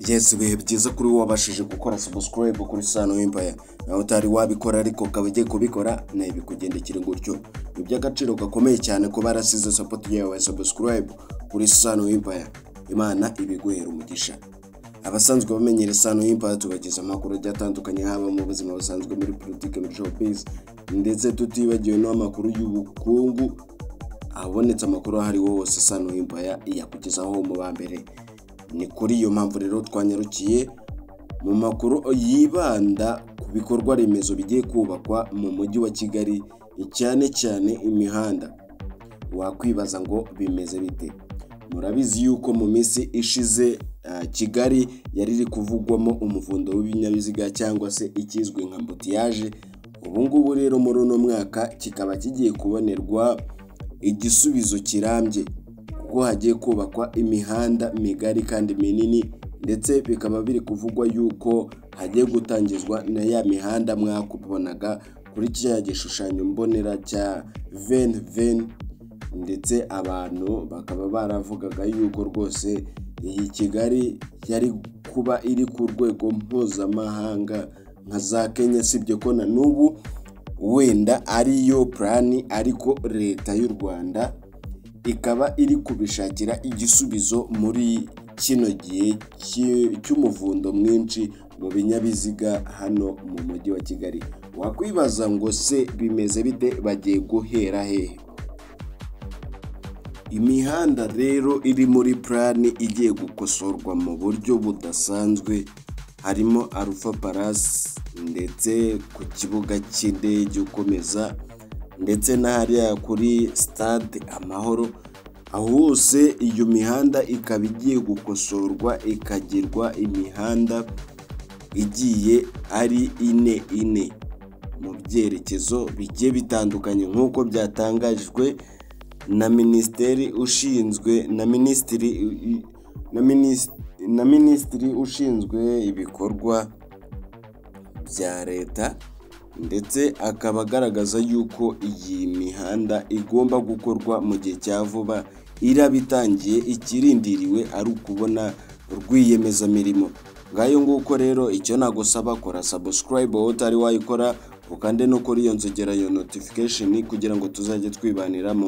Yes, bihe byiza kuri wabashije gukora subscribe kuri Sano Empire. Naho utari wabikora ariko kabagiye kubikora na ibikugendekira gutyo. Iby'agaciro gakomeye cyane ko barasize support yawe subscribe kuri Sano Empire. Imana ibiguhera umugisha. Abasanzwe bamenyere Sano Empire tubageza amakuru atandukanye haba mu buzima busanzwe muri politike muri showbiz ndetse tutibagiwe n'amakuru y'ubukungu. Abonetse amakuru ahari wose Sano Empire iyakugezaho mu bambere. Ni kuri iyo mpamvu rero twanyarukiye mu makuru yibanda ku bikorwa remezo bigiye kubakwa mu mujyi wa Kigali, cyane cyane imihanda. Wakwibaza ngo bimeze bite? Murabizi yuko mu minsi ishize Kigali yari iri kuvugwamo umuvundo w'ibinyabiziga cyangwa se ikizwe nka ambutiyaje. Ubu ngubu rero muri uno mwaka kikaba kigiye kubonerwa igisubizo kirambye, kuko hagiye kubakwa imihanda migari kandi minini, ndetse bikaba biri kuvugwa yuko hagiye gutangizwa na ya mihanda mwakubonaga kuri cya gishushanyo mbonera cya ven, ndetse abantu bakaba baravugaga yuko rwose iyi Kigali yari kuba iri ku rwego mpuzamahanga nka za Kenya. Sibyo ko na n'ubu wenda ariyo plani, ariko leta y'u Rwanda ikaba iri kubishakira igisubizo muri kino gihe cy'umuvundo mwinshi mu binyabiziga hano mu mujyi wa Kigali. Wakwibaza ngo se bimeze bite, bagiye guhera hehe? Imihanda rero iri muri plani igiye gukosorwa mu buryo budasanzwe, harimo Alpha Palace ndetse ku kibuga cy'indege ukomeza, ndetse n'ahariya kuri stade Amahoro. Aho hose iyo mihanda ikaba igiye gukosorwa ikagirwa imihanda igiye ari ine mu byerekezo bigiye bitandukanye, nk'uko byatangajwe na minisitiri ushinzwe ibikorwa bya leta, ndetse akaba agaragaza yuko iyi mihanda igomba gukorwa mu gihe cya vuba. Irabitangiye, ikirindiriwe ari ukubona rwiyemezamirimo. Ngayo nguko rero icyo nagusaba, kora subscribe wowe utari wayikora, ukande no kuri iyo nzogera yo notification kugira ngo tuzajye twibanira mu